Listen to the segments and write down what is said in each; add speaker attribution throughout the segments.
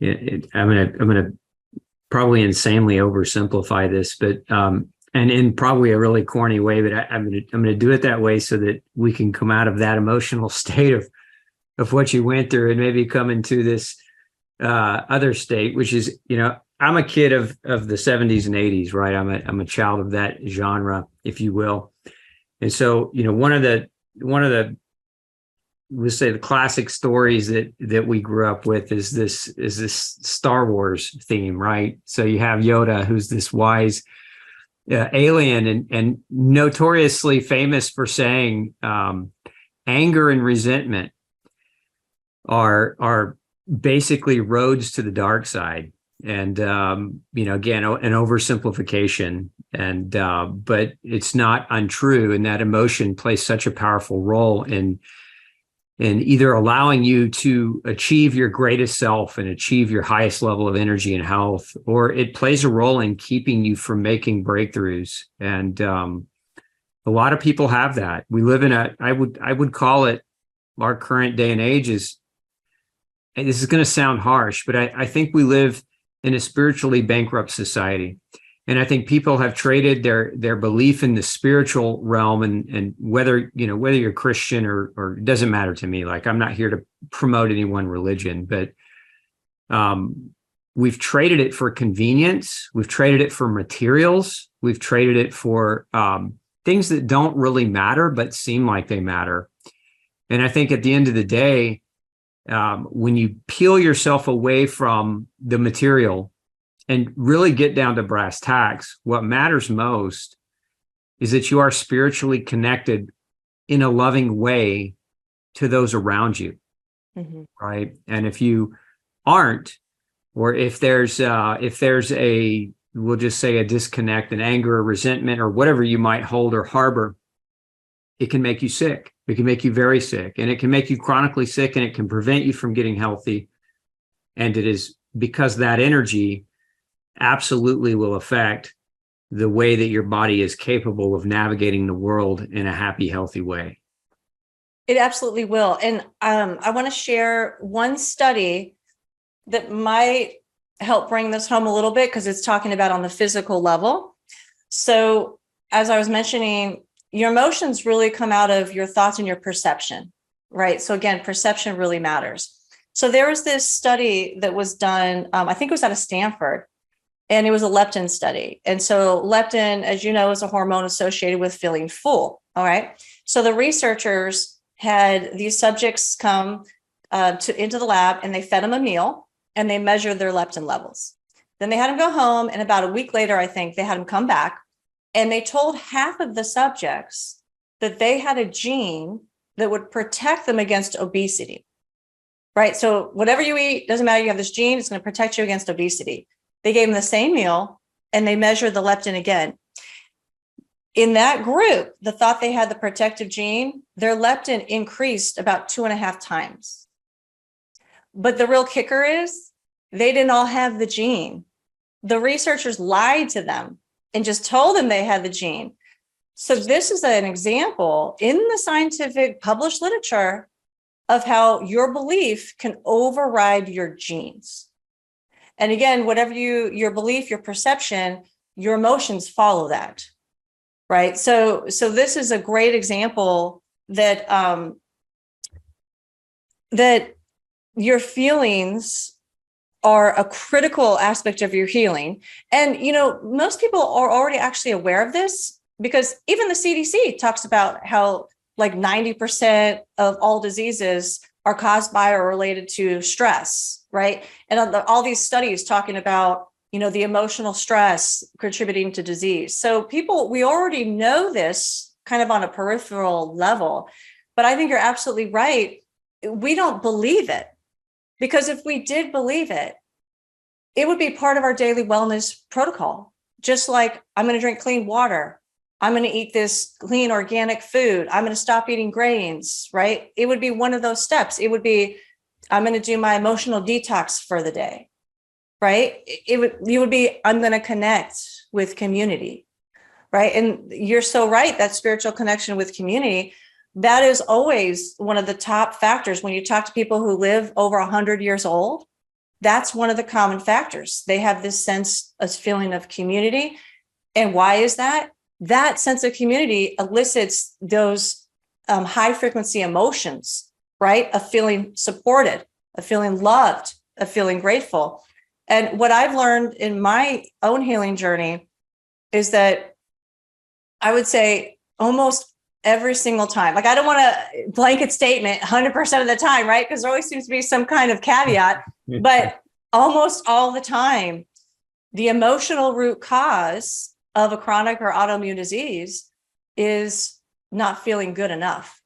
Speaker 1: I'm gonna probably insanely oversimplify this, but and in probably a really corny way, but I'm gonna do it that way so that we can come out of that emotional state of what you went through and maybe come into this other state, which is, I'm a kid of the 70s and 80s, right? I'm a child of that genre, if you will. And so, one of the let's say the classic stories that we grew up with is this Star Wars theme, right? So you have Yoda, who's this wise alien and notoriously famous for saying anger and resentment are basically roads to the dark side. And again, an oversimplification, and but it's not untrue, and that emotion plays such a powerful role in either allowing you to achieve your greatest self and achieve your highest level of energy and health, or it plays a role in keeping you from making breakthroughs. And a lot of people have that. We live in I would call it, our current day and age is, and this is going to sound harsh, but I think we live in a spiritually bankrupt society. And I think people have traded their belief in the spiritual realm, and whether you're Christian or it doesn't matter to me. Like, I'm not here to promote any one religion, but we've traded it for convenience. We've traded it for materials. We've traded it for things that don't really matter, but seem like they matter. And I think at the end of the day, when you peel yourself away from the material and really get down to brass tacks, what matters most is that you are spiritually connected in a loving way to those around you, right? And if you aren't, or if there's a, we'll just say, a disconnect, an anger, or resentment, or whatever you might hold or harbor, it can make you sick. It can make you very sick, and it can make you chronically sick, and it can prevent you from getting healthy. And it is because that energy absolutely will affect the way that your body is capable of navigating the world in a happy, healthy way.
Speaker 2: It absolutely will. And I want to share one study that might help bring this home a little bit, because it's talking about on the physical level. So as I was mentioning, your emotions really come out of your thoughts and your perception, right? So again, perception really matters. So there was this study that was done, I think it was out of Stanford, and it was a leptin study. And so leptin, as you know, is a hormone associated with feeling full. All right. So the researchers had these subjects come into the lab, and they fed them a meal, and they measured their leptin levels. Then they had them go home, and about a week later, I think, they had them come back, and they told half of the subjects that they had a gene that would protect them against obesity, right? So whatever you eat, doesn't matter, you have this gene, it's going to protect you against obesity. They gave them the same meal, and they measured the leptin again. In that group that thought they had the protective gene, their leptin increased about 2.5 times. But the real kicker is they didn't all have the gene. The researchers lied to them and just told them they had the gene. So this is an example in the scientific published literature of how your belief can override your genes. And again, whatever your belief, your perception, your emotions follow that, right? So this is a great example that that your feelings are a critical aspect of your healing. And, most people are already actually aware of this, because even the CDC talks about how like 90% of all diseases are caused by or related to stress, right? And all these studies talking about, the emotional stress contributing to disease. So we already know this kind of on a peripheral level, but I think you're absolutely right. We don't believe it, because if we did believe it, it would be part of our daily wellness protocol. Just like, I'm going to drink clean water, I'm going to eat this clean organic food, I'm going to stop eating grains, right? It would be one of those steps. It would be, I'm going to do my emotional detox for the day, right? You would be, I'm going to connect with community, right? And you're so right, that spiritual connection with community, that is always one of the top factors when you talk to people who live over 100 years old. That's one of the common factors. They have this sense of feeling of community. And why is that? That sense of community elicits those high frequency emotions, right? Of feeling supported, of feeling loved, of feeling grateful. And what I've learned in my own healing journey is that I would say almost every single time, like I don't want a blanket statement 100% of the time, right? Because there always seems to be some kind of caveat, but almost all the time, the emotional root cause of a chronic or autoimmune disease is not feeling good enough.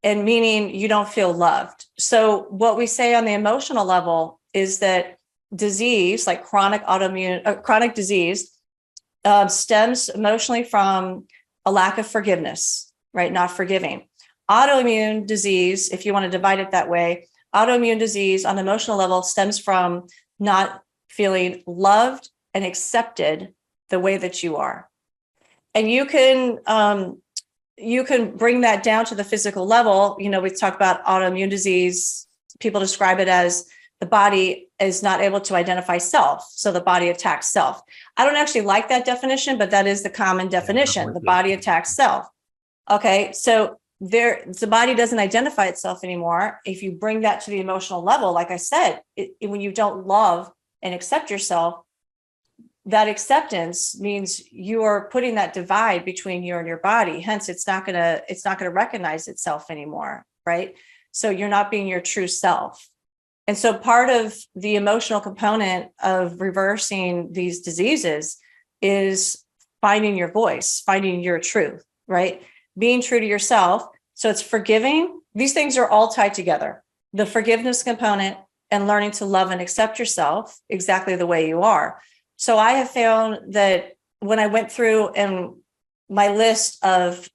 Speaker 2: And meaning you don't feel loved. So what we say on the emotional level is that disease, like chronic disease, stems emotionally from a lack of forgiveness, right? Not forgiving. Autoimmune disease, if you want to divide it that way, autoimmune disease on the emotional level stems from not feeling loved and accepted the way that you are. And you can bring that down to the physical level. You know, we talk about autoimmune disease. People describe it as the body is not able to identify self. So the body attacks self. I don't actually like that definition, but that is the common definition. The body attacks self. Okay. So the body doesn't identify itself anymore. If you bring that to the emotional level, like I said, when you don't love and accept yourself, that acceptance means you are putting that divide between you and your body. Hence, it's not gonna recognize itself anymore, right? So you're not being your true self. And so part of the emotional component of reversing these diseases is finding your voice, finding your truth, right? Being true to yourself. So it's forgiving. These things are all tied together. The forgiveness component and learning to love and accept yourself exactly the way you are. So I have found that when I went through and my list of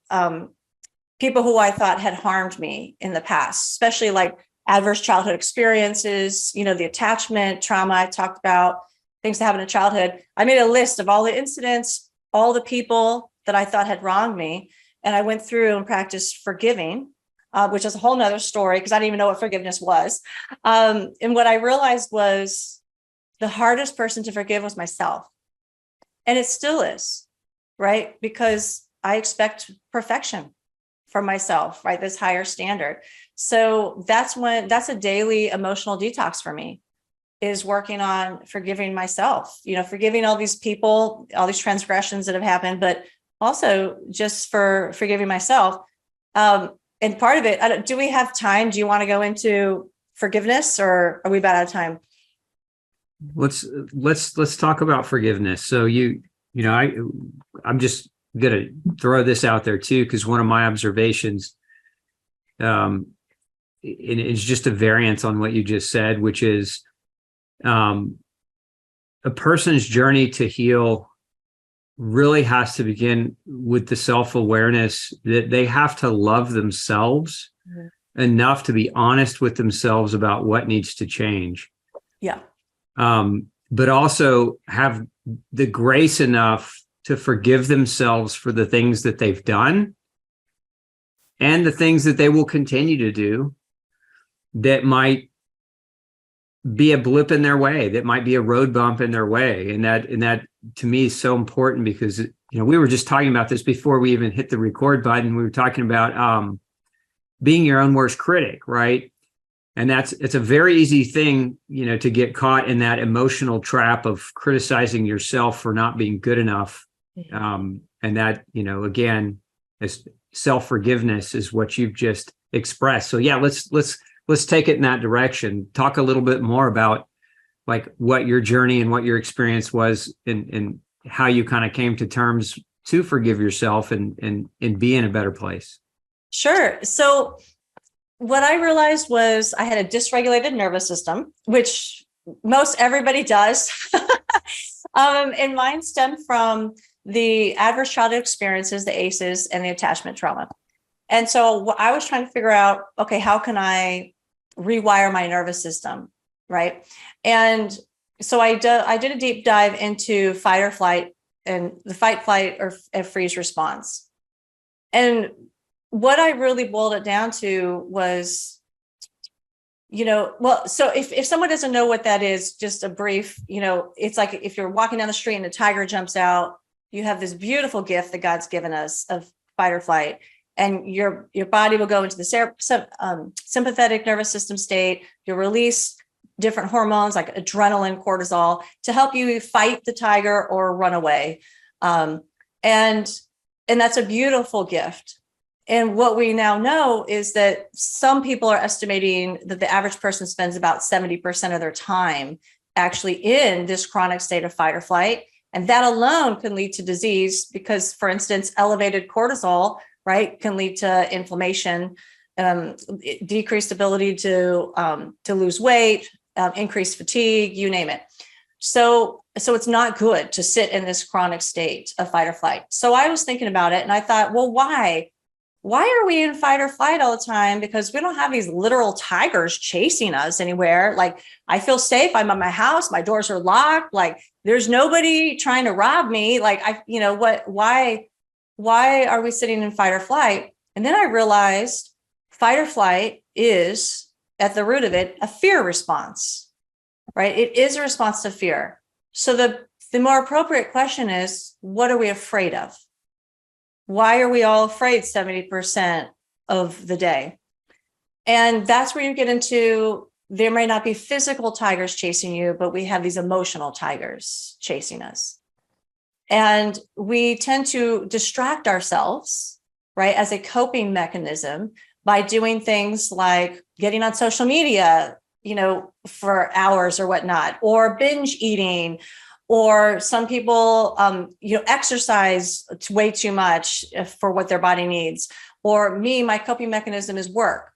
Speaker 2: people who I thought had harmed me in the past, especially like adverse childhood experiences, you know, the attachment trauma I talked about, things that happened in childhood. I made a list of all the incidents, all the people that I thought had wronged me. And I went through and practiced forgiving, which is a whole nother story because I didn't even know what forgiveness was. And what I realized was the hardest person to forgive was myself. And it still is, right? Because I expect perfection from myself, right? This higher standard. So that's a daily emotional detox for me, is working on forgiving myself, you know, forgiving all these people, all these transgressions that have happened, but also just for forgiving myself. And part of it, do we have time? Do you want to go into forgiveness, or are we about out of time?
Speaker 1: Let's talk about forgiveness. So I'm just gonna throw this out there too, because one of my observations, and it's just a variance on what you just said, which is a person's journey to heal really has to begin with the self-awareness that they have to love themselves enough to be honest with themselves about what needs to change.
Speaker 2: Yeah.
Speaker 1: But also have the grace enough to forgive themselves for the things that they've done and the things that they will continue to do that might be a blip in their way, that might be a road bump in their way. And that to me is so important because, you know, we were just talking about this before we even hit the record button. We were talking about being your own worst critic, right? And it's a very easy thing, you know, to get caught in that emotional trap of criticizing yourself for not being good enough. And that, you know, again, as self-forgiveness is what you've just expressed. So yeah, let's take it in that direction. Talk a little bit more about like what your journey and what your experience was and how you kind of came to terms to forgive yourself and be in a better place.
Speaker 2: Sure. So what I realized was I had a dysregulated nervous system, which most everybody does. And mine stemmed from the adverse childhood experiences, the ACEs, and the attachment trauma. And so I was trying to figure out, okay, how can I rewire my nervous system, right? And so I did a deep dive into fight or flight and the fight, flight, or freeze response. And what I really boiled it down to was, well, so if someone doesn't know what that is, just a brief, it's like if you're walking down the street and a tiger jumps out, you have this beautiful gift that God's given us of fight or flight, and your body will go into the sympathetic nervous system state. You'll release different hormones like adrenaline, cortisol to help you fight the tiger or run away. And that's a beautiful gift. And what we now know is that some people are estimating that the average person spends about 70% of their time actually in this chronic state of fight or flight. And that alone can lead to disease because, for instance, elevated cortisol, right, can lead to inflammation, decreased ability to lose weight, increased fatigue, you name it. So it's not good to sit in this chronic state of fight or flight. So I was thinking about it and I thought, well, why? Why are we in fight or flight all the time? Because we don't have these literal tigers chasing us anywhere. Like, I feel safe. I'm at my house. My doors are locked. Like, there's nobody trying to rob me. Like, why are we sitting in fight or flight? And then I realized fight or flight is, at the root of it, a fear response, right? It is a response to fear. So the more appropriate question is, what are we afraid of? Why are we all afraid 70% of the day? And that's where you get into, there may not be physical tigers chasing you, but we have these emotional tigers chasing us. And we tend to distract ourselves, right, as a coping mechanism by doing things like getting on social media, for hours or whatnot, or binge eating, or some people, exercise way too much for what their body needs. Or me, my coping mechanism is work,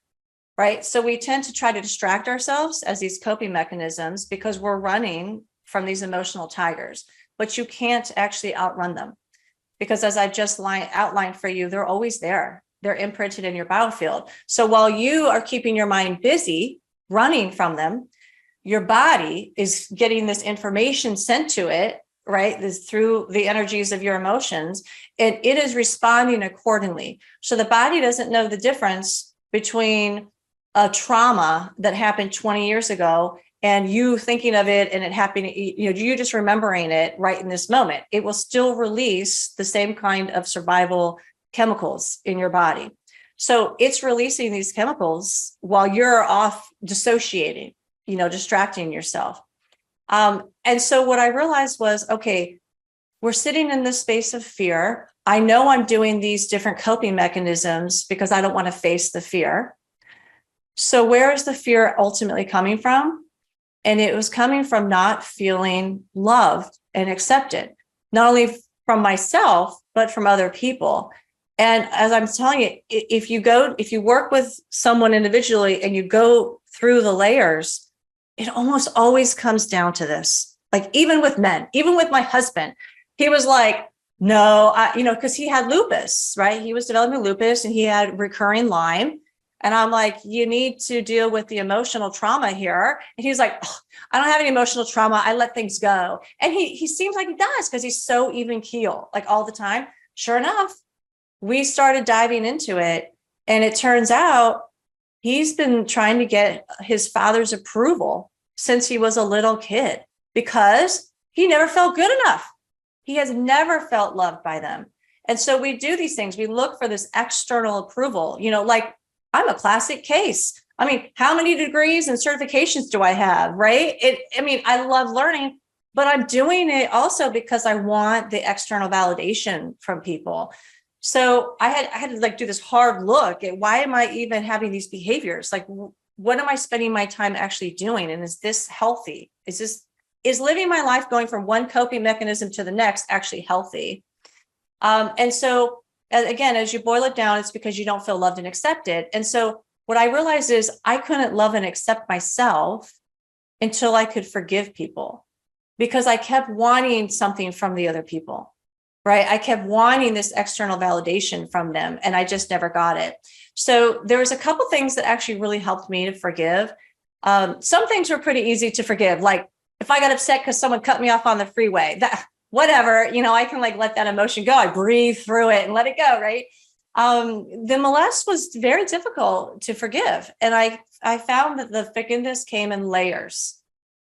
Speaker 2: right? So we tend to try to distract ourselves as these coping mechanisms because we're running from these emotional tigers, but you can't actually outrun them because, as I've just outlined for you, they're always there. They're imprinted in your biofield. So while you are keeping your mind busy running from them, your body is getting this information sent to it, right? This through the energies of your emotions, and it is responding accordingly. So the body doesn't know the difference between a trauma that happened 20 years ago and you thinking of it and it happening, you just remembering it right in this moment. It will still release the same kind of survival chemicals in your body. So it's releasing these chemicals while you're off dissociating, distracting yourself. And so what I realized was, okay, we're sitting in this space of fear. I know I'm doing these different coping mechanisms because I don't want to face the fear. So where is the fear ultimately coming from? And it was coming from not feeling loved and accepted, not only from myself, but from other people. And as I'm telling you, if you work with someone individually and you go through the layers, it almost always comes down to this. Like, even with men, even with my husband, he was like, no, because he had lupus, right? He was developing lupus and he had recurring Lyme. And I'm like, you need to deal with the emotional trauma here. And he's like, oh, I don't have any emotional trauma. I let things go. And he seems like he does because he's so even keel, like all the time. Sure enough, we started diving into it. And it turns out he's been trying to get his father's approval since he was a little kid because he never felt good enough. He has never felt loved by them. And so we do these things. We look for this external approval, like I'm a classic case. I mean, how many degrees and certifications do I have, right? I love learning, but I'm doing it also because I want the external validation from people. So I had to do this hard look at, why am I even having these behaviors? Like, what am I spending my time actually doing? And is this healthy? Is living my life going from one coping mechanism to the next actually healthy? And so again, as you boil it down, it's because you don't feel loved and accepted. And so what I realized is I couldn't love and accept myself until I could forgive people, because I kept wanting something from the other people. Right. I kept wanting this external validation from them and I just never got it. So there was a couple things that actually really helped me to forgive. Some things were pretty easy to forgive. Like if I got upset because someone cut me off on the freeway, whatever, I can let that emotion go. I breathe through it and let it go. Right. The molest was very difficult to forgive. And I I found that the forgiveness came in layers.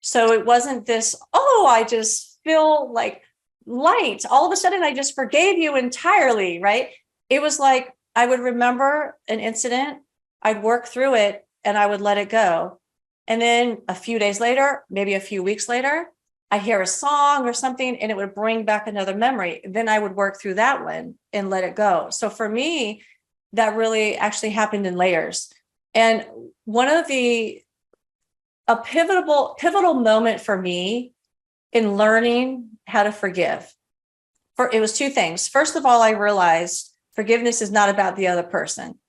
Speaker 2: So it wasn't this, oh, I just feel like light. All of a sudden, I just forgave you entirely, right? It was like I would remember an incident, I'd work through it, and I would let it go. And then a few days later, maybe a few weeks later, I hear a song or something, and it would bring back another memory. Then I would work through that one and let it go. So for me, that really actually happened in layers. And one of a pivotal moment for me in learning how to forgive, it was two things. First of all, I realized forgiveness is not about the other person.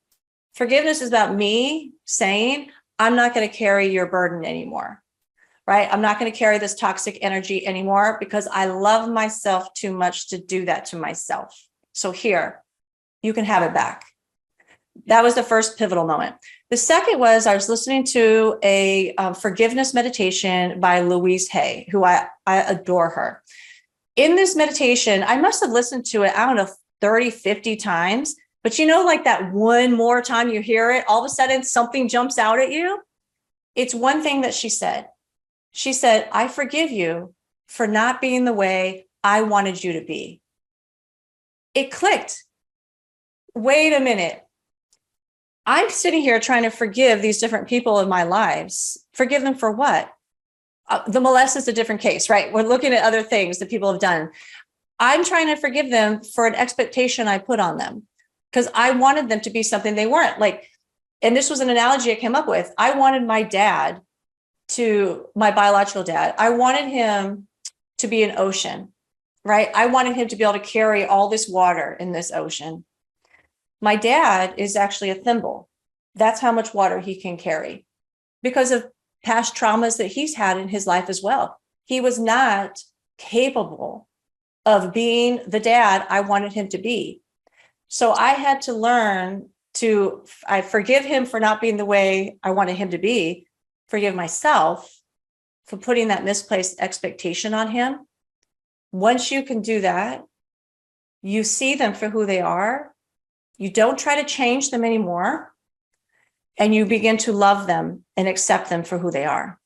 Speaker 2: Forgiveness is about me saying, I'm not going to carry your burden anymore, right? I'm not going to carry this toxic energy anymore because I love myself too much to do that to myself. So here, you can have it back. That was the first pivotal moment. The second was I was listening to a forgiveness meditation by Louise Hay, who I adore her. In this meditation, I must have listened to it, I don't know, 30, 50 times. But like that one more time you hear it, all of a sudden something jumps out at you. It's one thing that she said. She said, I forgive you for not being the way I wanted you to be. It clicked. Wait a minute. I'm sitting here trying to forgive these different people in my lives. Forgive them for what? The molest is a different case, right? We're looking at other things that people have done. I'm trying to forgive them for an expectation I put on them because I wanted them to be something they weren't. Like, and this was an analogy I came up with. I wanted my biological dad, I wanted him to be an ocean, right? I wanted him to be able to carry all this water in this ocean. My dad is actually a thimble. That's how much water he can carry because of past traumas that he's had in his life as well. He was not capable of being the dad I wanted him to be. So I had to learn I forgive him for not being the way I wanted him to be, forgive myself for putting that misplaced expectation on him. Once you can do that, you see them for who they are. You don't try to change them anymore. And you begin to love them and accept them for who they are.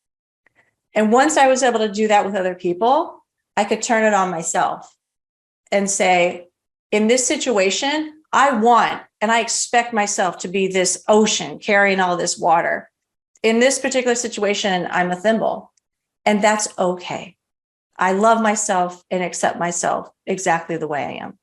Speaker 2: And once I was able to do that with other people, I could turn it on myself and say, in this situation, I want and I expect myself to be this ocean carrying all this water. In this particular situation, I'm a thimble, and that's okay. I love myself and accept myself exactly the way I am.